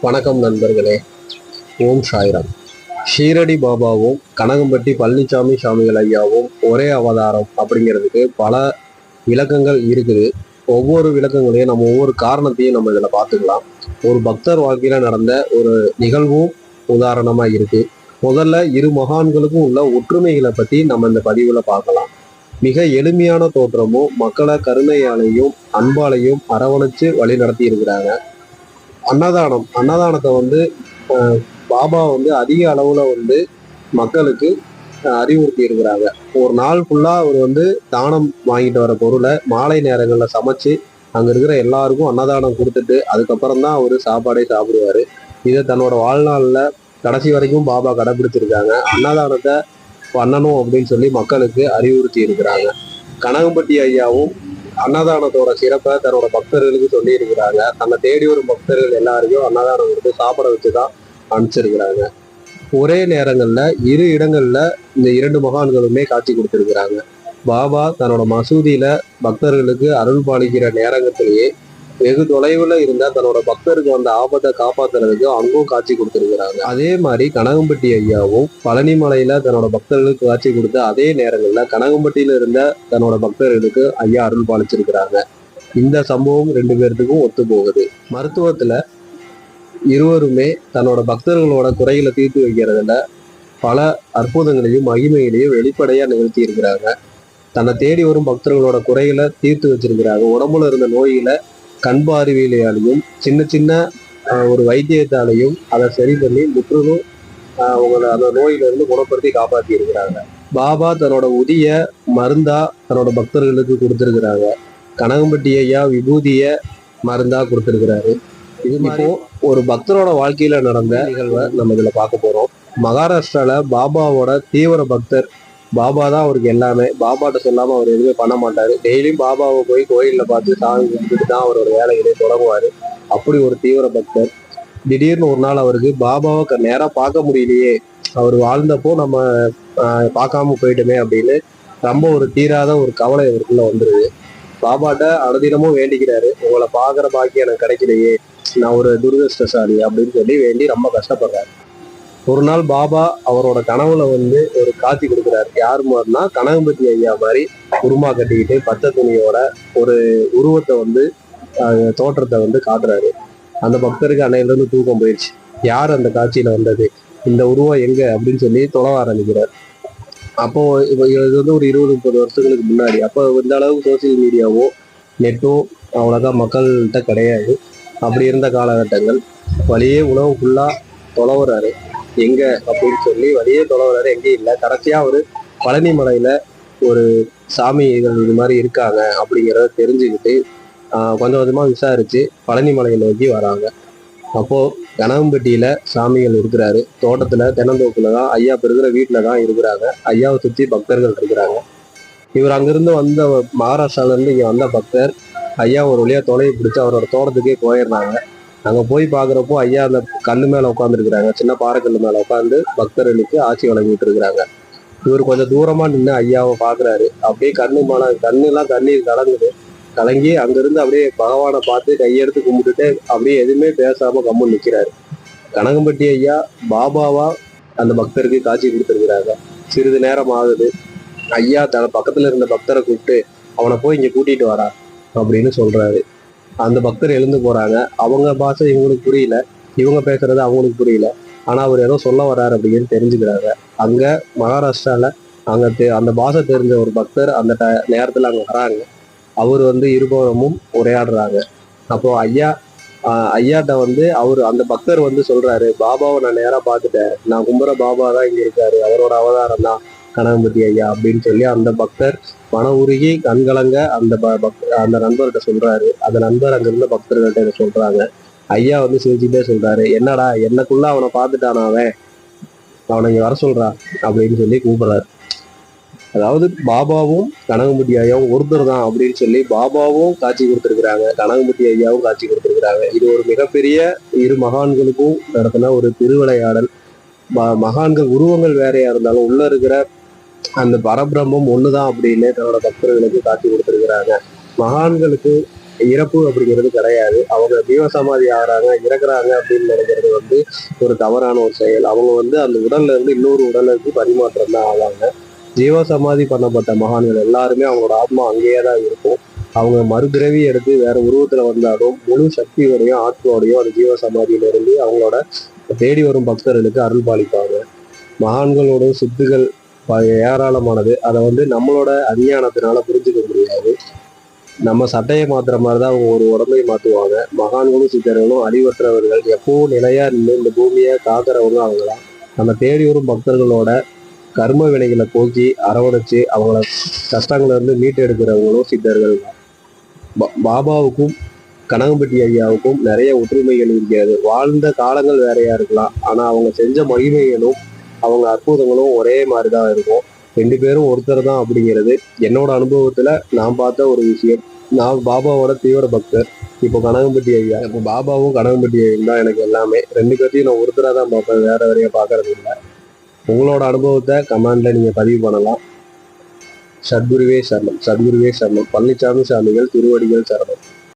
வணக்கம் நண்பர்களே. ஓம் சாய்ராம். ஷீரடி பாபாவும் கனகம்பட்டி பழனிசாமி சாமிகள் ஐயாவும் ஒரே அவதாரம் அப்படிங்கிறதுக்கு பல விளக்கங்கள் இருக்குது. ஒவ்வொரு விளக்கங்களையும் நம்ம ஒவ்வொரு காரணத்தையும் நம்ம இதில் பார்த்துக்கலாம். ஒரு பக்தர் வாழ்க்கையில நடந்த ஒரு நிகழ்வும் உதாரணமா இருக்கு. முதல்ல இரு மகான்களுக்கும் உள்ள ஒற்றுமைகளை பத்தி நம்ம இந்த பதிவுல பார்க்கலாம். மிக எளிமையான தோற்றமும் மக்களை கருணையாலையும் அன்பாலையும் அரவணைச்சு வழி நடத்தி இருக்கிறாங்க. அன்னதானத்தை வந்து பாபா வந்து அதிக அளவுல வந்து மக்களுக்கு அறிவுறுத்தி இருக்கிறாங்க. ஒரு நாள் ஃபுல்லா அவர் வந்து தானம் வாங்கிட்டு வர பொருளை மாலை நேரங்கள்ல சமைச்சு அங்க இருக்கிற எல்லாருக்கும் அன்னதானம் கொடுத்துட்டு அதுக்கப்புறம் தான் அவரு சாப்பாடே சாப்பிடுவாரு. இதை தன்னோட வாழ்நாள்ல கடைசி வரைக்கும் பாபா கடைபிடிச்சிருக்காங்க. அன்னதானத்தை பண்ணணும் அப்படின்னு சொல்லி மக்களுக்கு அறிவுறுத்தி இருக்கிறாங்க. கனகம்பட்டி ஐயாவும் அன்னதானத்தோட சிறப்பை தன்னோட பக்தர்களுக்கு சொல்லி இருக்கிறாங்க. தன்னை தேடி வரும் பக்தர்கள் எல்லாரையும் அன்னதானம் கொடுத்து சாப்பிட வச்சுதான் அனுப்பிச்சிருக்கிறாங்க. ஒரே நேரங்கள்ல இரு இடங்கள்ல இந்த இரண்டு மகான்களுமே காட்சி கொடுத்திருக்கிறாங்க. பாபா தன்னோட மசூதியில பக்தர்களுக்கு அருள் பாலிக்கிற நேரத்திலேயே வெகு தொலைவுல இருந்த தன்னோட பக்தருக்கு வந்த ஆபத்தை காப்பாத்துறதுக்கு அங்கும் காட்சி கொடுத்திருக்கிறாங்க. அதே மாதிரி கனகம்பட்டி ஐயாவும் பழனிமலையில தன்னோட பக்தர்களுக்கு காட்சி கொடுத்த அதே நேரங்கள்ல கனகம்பட்டியில இருந்த தன்னோட பக்தர்களுக்கு ஐயா அருள் பாலிச்சிருக்கிறாங்க. இந்த சம்பவம் ரெண்டு பேர்த்துக்கும் ஒத்து போகுது. மருத்துவத்துல இருவருமே தன்னோட பக்தர்களோட குறைகளை தீர்த்து வைக்கிறதுல பல அற்புதங்களையும் மகிமைகளையும் வெளிப்படையா நிகழ்த்தி இருக்கிறாங்க. தன்னை தேடி வரும் பக்தர்களோட குறைகளை தீர்த்து வச்சிருக்கிறாங்க. உடம்புல இருந்த நோய்களை கண் பார்வையிலையாலையும் சின்ன சின்ன ஒரு வைத்தியத்தாலையும் அதை சரி பண்ணி முற்றிலும் அவங்களை அந்த நோயிலிருந்து குணப்படுத்தி காப்பாற்றி இருக்கிறாங்க. பாபா தன்னோட உதிய மருந்தா தன்னோட பக்தர்களுக்கு கொடுத்திருக்கிறாங்க. கனகம்பட்டி ஐயா விபூதிய மருந்தா கொடுத்திருக்கிறாரு. இது இப்போ ஒரு பக்தரோட வாழ்க்கையில நடந்த நிகழ்வை நம்ம இதுல பார்க்க போறோம். மகாராஷ்டிரால பாபாவோட தீவிர பக்தர். பாபா தான் அவருக்கு எல்லாமே. பாபாட்ட சொல்லாம அவர் எதுவுமே பண்ண மாட்டாரு. டெய்லியும் பாபாவை போய் கோயில்ல பார்த்து சாமி கும்பிட்டு தான் அவரோட வேலைகளை தொடங்குவாரு. அப்படி ஒரு தீவிர பக்தர். திடீர்னு ஒரு நாள் அவருக்கு பாபாவை நேரா பார்க்க முடியலையே, அவர் வாழ்ந்தப்போ நம்ம பார்க்காம போயிட்டோமே அப்படின்னு ரொம்ப ஒரு தீராத ஒரு கவலை அவருக்குள்ள வந்துருது. பாபாட்ட அனுதினமும் வேண்டிக்கிறாரு, உங்களை பாக்குற பாக்கி எனக்கு கிடைக்கலையே, நான் ஒரு துரதிருஷ்டசாலி அப்படின்னு சொல்லி வேண்டி ரொம்ப கஷ்டப்படுறாரு. ஒரு நாள் பாபா அவரோட கனவுல வந்து ஒரு காட்சி கொடுக்குறாரு. யார் மாதிரினா கனகம்பட்டி ஐயா மாதிரி உருமா கட்டிக்கிட்டு பச்சை துணியோட ஒரு உருவத்தை வந்து தோற்றத்தை வந்து காட்டுறாரு. அந்த பக்தருக்கு அன்னையில இருந்து தூக்கம் போயிடுச்சு. யார் அந்த காட்சியில வந்தது, இந்த உருவம் எங்க அப்படின்னு சொல்லி தொலைவ ஆரம்பிக்கிறார். அப்போ இது வந்து ஒரு 20-30 வருஷங்களுக்கு முன்னாடி. அப்போ இந்த அளவுக்கு சோசியல் மீடியாவோ நெட்டோ அவ்வளோதான் மக்கள்கிட்ட கிடையாது. அப்படி இருந்த காலகட்டங்கள். வழியே உணவு ஃபுல்லா தொலைவுறாரு எங்க அப்படின்னு சொல்லி வழியே தொலைவுறாரு, எங்கேயும் இல்லை. கடைசியா ஒரு பழனி மலையில ஒரு சாமிகள் இது மாதிரி இருக்காங்க அப்படிங்கிறத தெரிஞ்சுக்கிட்டு கொஞ்சம் கொஞ்சமா விசாரிச்சு பழனி மலையை நோக்கி வராங்க. அப்போ கனகம்பட்டியில சாமிகள் இருக்கிறாரு. தோட்டத்துல தென்னந்தோப்புல தான் ஐயா இருக்கிற வீட்டுல தான் இருக்கிறாங்க. ஐயாவை சுத்தி பக்தர்கள் இருக்கிறாங்க. இவர் அங்கிருந்து வந்த மகாராஷ்டிரால இருந்து இங்க வந்த பக்தர் ஐயா ஒரு வழியா தொலையை பிடிச்சு அவரோட தோட்டத்துக்கே போயிடுறாங்க. அங்க போய் பாக்குறப்போ ஐயா அந்த கல்லு மேல உட்காந்துருக்கிறாங்க. சின்ன பாறைக்கல்லு மேல உட்காந்து பக்தர்களுக்கு ஆட்சி வழங்கிட்டு இருக்கிறாங்க. இவர் கொஞ்சம் தூரமா நின்று ஐயாவை பாக்குறாரு. அப்படியே கண்ணுலாம் தண்ணீர் கலங்குது. கலங்கி அங்கிருந்து அப்படியே பகவானை பார்த்து கையெடுத்து கும்பிட்டுட்டு அப்படியே எதுவுமே பேசாம கம்முன்னு நிக்கிறாரு. கனகம்பட்டி ஐயா பாபாவா அந்த பக்தருக்கு காட்சி கொடுத்துருக்கிறாங்க. சிறிது நேரம் ஆகுது. ஐயா தன பக்கத்துல இருந்த பக்தரை கூப்பிட்டு அவனை போய் இங்க கூட்டிட்டு வரா அப்படின்னு சொல்றாரு. அந்த பக்தர் எழுந்து போறாங்க. அவங்க பாஷை இவங்களுக்கு புரியல, இவங்க பேசுறது அவங்களுக்கு புரியல. ஆனா அவர் ஏதோ சொல்ல வர்றாரு அப்படின்னு தெரிஞ்சுக்கிறாங்க. அங்க மகாராஷ்டிரால அந்த பாஷை தெரிஞ்ச ஒரு பக்தர் அந்த நேரத்துல அங்க வராங்க. அவர் வந்து இருபுறமும் உரையாடுறாங்க. அப்போ ஐயாட்ட வந்து அந்த பக்தர் வந்து சொல்றாரு, பாபாவை நான் நேரா பார்த்துட்டேன், நான் கும்புற பாபா தான் இங்க இருக்காரு, அவரோட அவதாரம் தான் கனகம்பட்டி ஐயா அப்படின்னு சொல்லி அந்த பக்தர் மன உருகி கண்கலங்க அந்த நண்பர்கிட்ட சொல்றாரு. அந்த நண்பர் அங்க இருந்த பக்தர்கள்ட்ட சொல்றாங்க. ஐயா வந்து சிரிச்சுட்டே சொல்றாரு, என்னடா என்னக்குள்ள அவனை பார்த்துட்டானா, அவனை இங்க வர சொல்றா அப்படின்னு சொல்லி கூப்பிடுறாரு. அதாவது பாபாவும் கனகம்பட்டி ஐயாவும் ஒருத்தர் தான் அப்படின்னு சொல்லி பாபாவும் காட்சி கொடுத்திருக்கிறாங்க, கனகம்பட்டி ஐயாவும் காட்சி கொடுத்திருக்கிறாங்க. இது ஒரு மிகப்பெரிய இரு மகான்களுக்கும் நடத்தின ஒரு திருவிளையாடல். மகான்கள் உருவங்கள் வேறையா இருந்தாலும் உள்ள இருக்கிற அந்த பரபிரம்மம் ஒண்ணுதான் அப்படின்னு தன்னோட பக்தர்களுக்கு காட்சி கொடுத்திருக்கிறாங்க. மகான்களுக்கு இறப்பு அப்படிங்கிறது கிடையாது. அவங்க ஜீவசமாதி ஆகிறாங்க, இறக்குறாங்க அப்படின்னு நினைக்கிறது வந்து ஒரு தவறான ஒரு செயல். அவங்க வந்து அந்த உடல்ல இருந்து இன்னொரு உடலுக்கு பரிமாற்றம் தான் ஆவாங்க. ஜீவசமாதி பண்ணப்பட்ட மகான்கள் எல்லாருமே அவங்களோட ஆத்மா அங்கேயே தான் இருக்கும். அவங்க மறுபிறவி எடுத்து வேற உருவத்துல வந்தாலும் முழு சக்தியோடையும் ஆத்மாவோடையும் அந்த ஜீவசமாதியில இருந்து அவங்களோட தேடி வரும் பக்தர்களுக்கு அருள் பாலிப்பாங்க. மகான்களோட சித்துகள் ஏராளமானது. அதை வந்து நம்மளோட அஞ்ஞானத்தினால புரிஞ்சுக்க முடியாது. நம்ம சட்டையை மாத்துற மாதிரிதான் அவங்க ஒரு உடம்பை மாத்துவாங்க. மகான்களும் சித்தர்களும் அடிவற்றவர்கள், எப்பவும் நிலையா நின்று இந்த பூமியை காக்கிறவங்க அவங்களாம். நம்ம தேடி வரும் பக்தர்களோட கர்ம வினைகளை போக்கி அரவணைச்சு அவங்கள கஷ்டங்கள்ல இருந்து மீட்டு எடுக்கிறவங்களும் சித்தர்கள் தான். பாபாவுக்கும் கனகம்பட்டி ஐயாவுக்கும் நிறைய ஒற்றுமைகள் இருக்கிறது. வாழ்ந்த காலங்கள் வேறையா இருக்கலாம், ஆனா அவங்க செஞ்ச மகிமைகளும் அவங்க அற்புதங்களும் ஒரே மாதிரிதான் இருக்கும். ரெண்டு பேரும் ஒருத்தர் தான் அப்படிங்கிறது என்னோட அனுபவத்துல நான் பார்த்த ஒரு விஷயம். நான் பாபாவோட தீவிர பக்தர். இப்போ கனகம்பட்டி ஐயா, இப்போ பாபாவும் கனகம்பட்டி ஐயும் தான் எனக்கு எல்லாமே. ரெண்டு பேர்த்தையும் நான் ஒருத்தரா தான் பார்ப்பேன், வேற வேறையா பார்க்கறது இல்லை. உங்களோட அனுபவத்தை கமெண்ட்ல நீங்க பதிவு பண்ணலாம். சத்குருவே சரணம், சத்குருவே சரணம். பழனிசாமி சாமிகள் திருவடிகள் சரணம்.